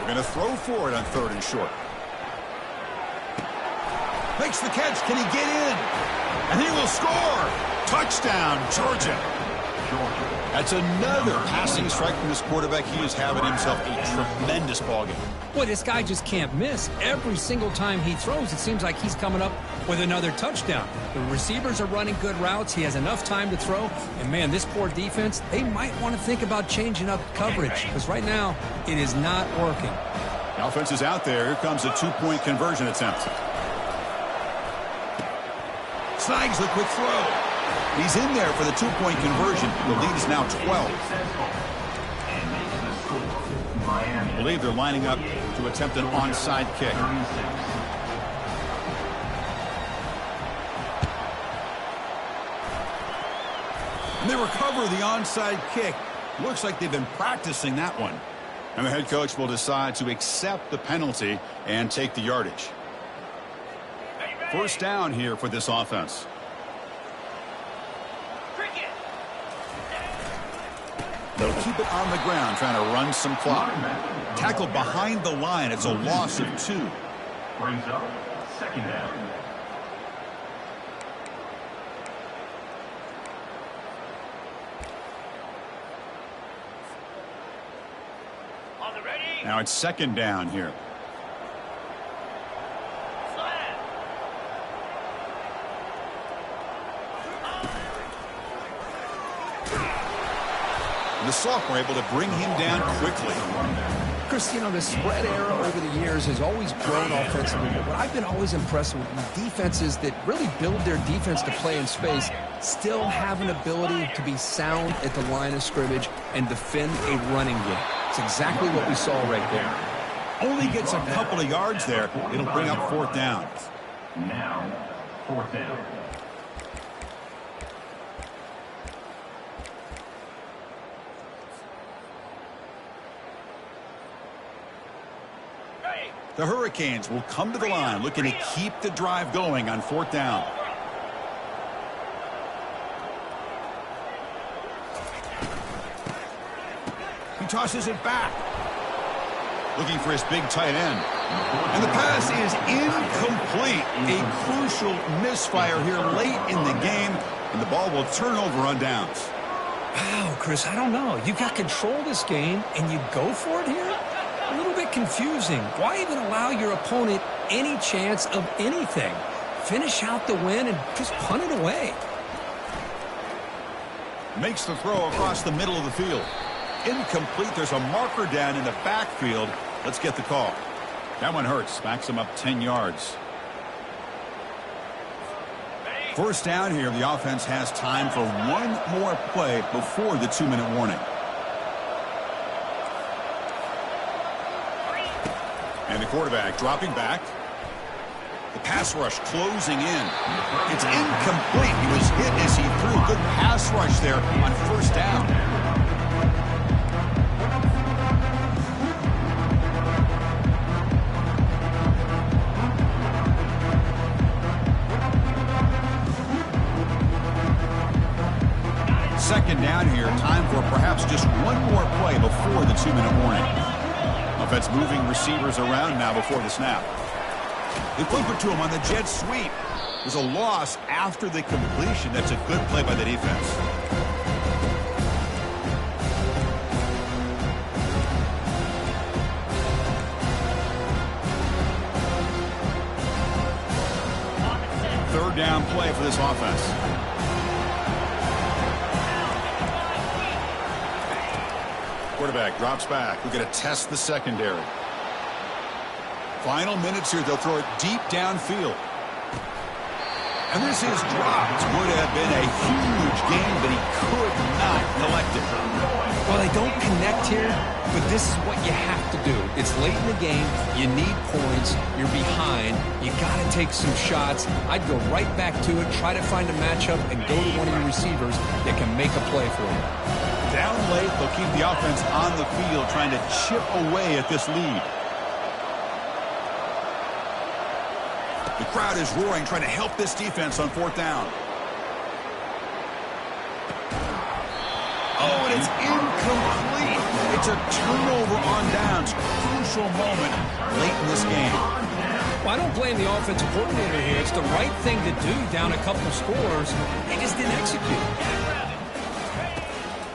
A: Going to throw for it on 3rd and short. Makes the catch. Can he get in? And he will score. Touchdown, Georgia. That's another passing strike from this quarterback. He is having himself a tremendous ballgame.
B: Boy, this guy just can't miss. Every single time he throws, it seems like he's coming up with another touchdown. The receivers are running good routes. He has enough time to throw. And, man, this poor defense, they might want to think about changing up coverage because right now it is not working.
A: The offense is out there. Here comes a 2-point conversion attempt. snags the quick throw. He's in there for the two-point conversion. The lead is now 12. I believe they're lining up to attempt an onside kick. And they recover the onside kick. Looks like they've been practicing that one. And the head coach will decide to accept the penalty and take the yardage. First down here for this offense. They'll keep it on the ground, trying to run some clock. Tackled behind the line. It's a loss of 2.
C: Brings up second down.
A: Now it's second down here. The sophomore able to bring him down quickly.
B: Chris, you know, the spread era over the years has always grown offensively, but what I've been always impressed with defenses that really build their defense to play in space still have an ability to be sound at the line of scrimmage and defend a running game. It's exactly what we saw right there.
A: Only gets a couple of yards there. It'll bring up fourth down.
C: Now, fourth down.
A: The Hurricanes will come to the line looking to keep the drive going on fourth down. He tosses it back. Looking for his big tight end. And the pass is incomplete. A crucial misfire here late in the game. And the ball will turn over on downs.
B: Wow, Chris, I don't know. You got control of this game, and you go for it here? A little bit confusing. Why even allow your opponent any chance of anything? Finish out the win and just punt it away.
A: Makes the throw across the middle of the field. Incomplete. There's a marker down in the backfield. Let's get the call. That one hurts. Backs him up 10 yards. First down here. The offense has time for one more play before the 2-minute warning. And the quarterback dropping back. The pass rush closing in. It's incomplete. He was hit as he threw. Good pass rush there on first down. Second down here. Time for perhaps just one more play before the 2-minute warning. Offense moving receivers around now before the snap. They flip it to him on the jet sweep. There's a loss after the completion. That's a good play by the defense. Third down play for this offense. Quarterback drops back. We're going to test the secondary. Final minutes here. They'll throw it deep downfield. And this is dropped. Would have been a huge game, but he could not collect it.
B: Well, they don't connect here, but this is what you have to do. It's late in the game. You need points. You're behind. You got to take some shots. I'd go right back to it, try to find a matchup, and go to one of your receivers that can make a play for you.
A: Down late, they'll keep the offense on the field, trying to chip away at this lead. The crowd is roaring, trying to help this defense on fourth down. Oh, and it's incomplete. It's a turnover on downs. Crucial moment late in this game.
B: Well, I don't blame the offensive coordinator here. It's the right thing to do down a couple scores. They just didn't execute.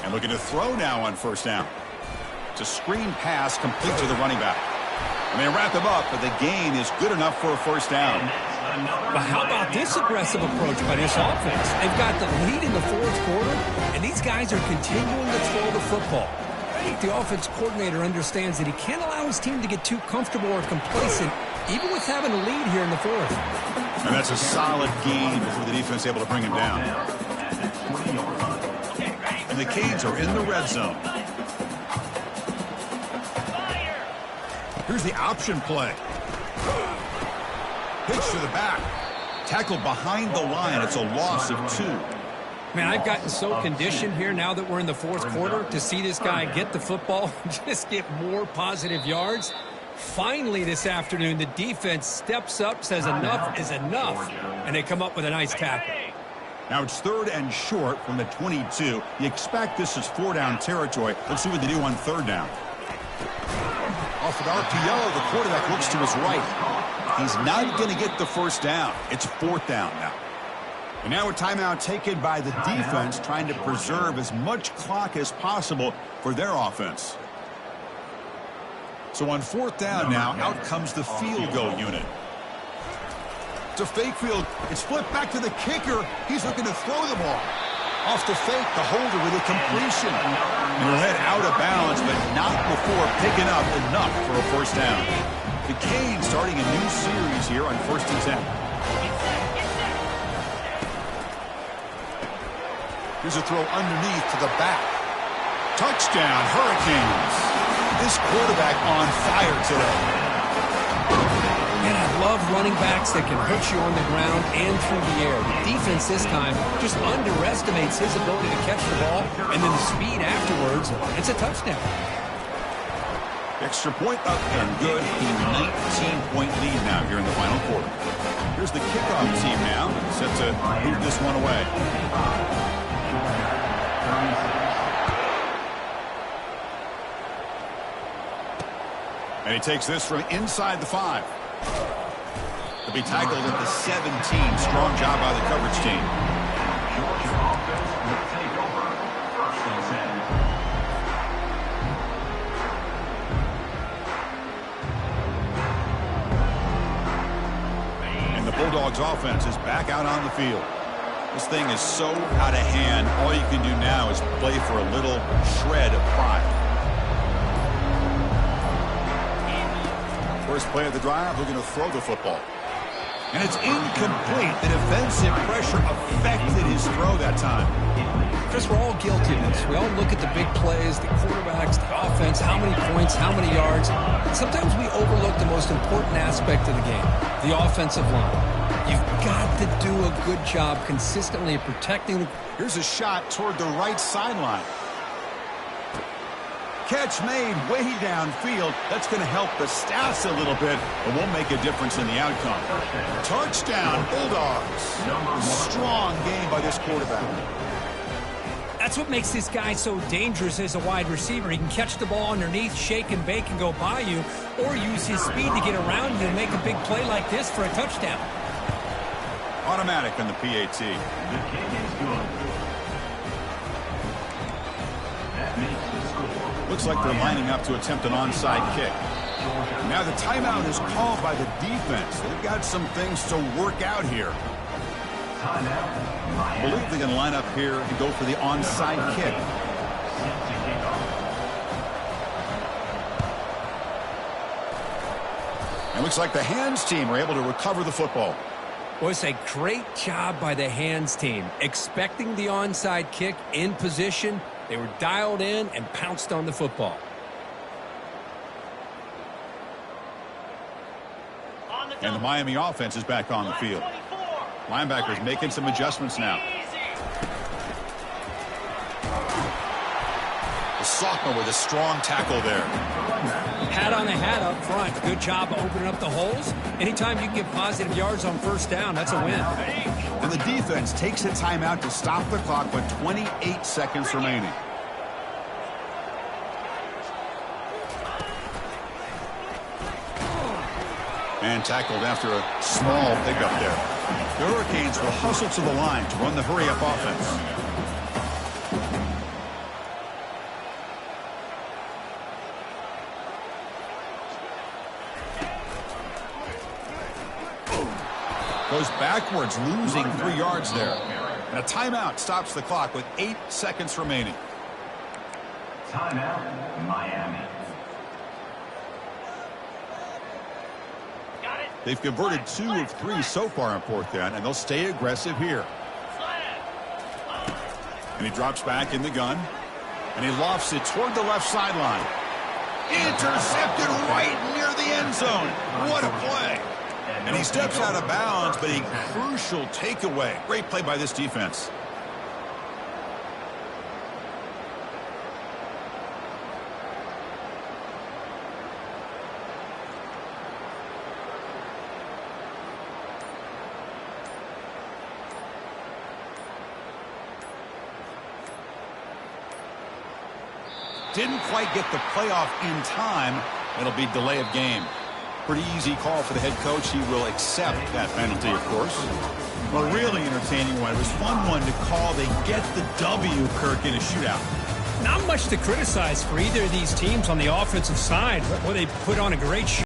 A: And looking to throw now on first down. It's a screen pass complete to the running back. And they wrap him up, but the gain is good enough for a first down.
B: But how about this aggressive approach by this offense? They've got the lead in the fourth quarter, and these guys are continuing to throw the football. I think the offense coordinator understands that he can't allow his team to get too comfortable or complacent, even with having a lead here in the fourth.
A: And that's a solid gain before the defense is able to bring him down. And the Canes are in the red zone. Here's the option play. Pitch to the back. Tackled behind the line. It's a loss of 2.
B: Man, I've gotten so conditioned here now that we're in the fourth quarter to see this guy get the football and just get more positive yards. Finally this afternoon, the defense steps up, says enough is enough, and they come up with a nice tackle.
A: Now it's 3rd and short from the 22. You expect this is 4-down territory. Let's see what they do on 3rd down. Off an RPO, the quarterback looks to his right. He's not going to get the first down. It's 4th down now. And now a timeout taken by the defense, trying to preserve as much clock as possible for their offense. So on 4th down now, out comes the field goal unit. It's a fake field. It's flipped back to the kicker. He's looking to throw the ball. Off the fake, the holder with a completion. And he'll head out of bounds, but not before picking up enough for a first down. The Canes starting a new series here on 1st and 10. Here's a throw underneath to the back. Touchdown, Hurricanes. This quarterback on fire today.
B: And I love running backs that can hurt you on the ground and through the air. The defense this time just underestimates his ability to catch the ball, and then the speed afterwards. It's a touchdown.
A: Extra point up and good. A 19-point lead now here in the final quarter. Here's the kickoff team now, set to move this one away. And he takes this from inside the 5. He'll be tackled at the 17. Strong job by the coverage team. And the Bulldogs offense is back out on the field. This thing is so out of hand. All you can do now is play for a little shred of pride. First play of the drive, we're going to throw the football. And it's incomplete. The defensive pressure affected his throw that time.
B: Chris, we're all guilty of this. We all look at the big plays, the quarterbacks, the offense, how many points, how many yards. Sometimes we overlook the most important aspect of the game, the offensive line. You've got to do a good job consistently protecting.
A: Here's a shot toward the right sideline. Catch made way downfield. That's going to help the stats a little bit, but won't make a difference in the outcome. Touchdown, Bulldogs. Strong game by this quarterback.
B: That's what makes this guy so dangerous as a wide receiver. He can catch the ball underneath, shake and bake and go by you, or use his speed to get around you and make a big play like this for a touchdown.
A: Automatic on the PAT.
C: The kick is good. That makes the score.
A: Looks like they're lining up to attempt an onside kick. Now the timeout is called by the defense. They've got some things to work out here. I believe they're going to line up here to go for the onside kick. It looks like the hands team are able to recover the football.
B: Well, it's a great job by the hands team. Expecting the onside kick in position, they were dialed in and pounced on the football.
A: And the Miami offense is back on the field. Linebackers making some adjustments now. The sophomore with a strong tackle there.
B: Hat on a hat up front. Good job opening up the holes. Anytime you can get positive yards on first down, that's a win.
A: And the defense takes a timeout to stop the clock with 28 seconds remaining. And tackled after a small pickup there. The Hurricanes will hustle to the line to run the hurry-up offense. Goes backwards, losing 3 yards there. And a timeout stops the clock with 8 seconds remaining.
C: Timeout, Miami.
D: Got it.
A: They've converted 2 of 3 so far on 4th down, and they'll stay aggressive here. And he drops back in the gun, and he lofts it toward the left sideline. Intercepted right near the end zone. What a play. And he steps out of bounds, but a crucial takeaway. Great play by this defense. Didn't quite get the playoff in time. It'll be delay of game. Pretty easy call for the head coach. He will accept that penalty, of course. Well, really entertaining one. It was fun one to call. They get the W, Kirk, in a shootout.
B: Not much to criticize for either of these teams on the offensive side. But they put on a great show.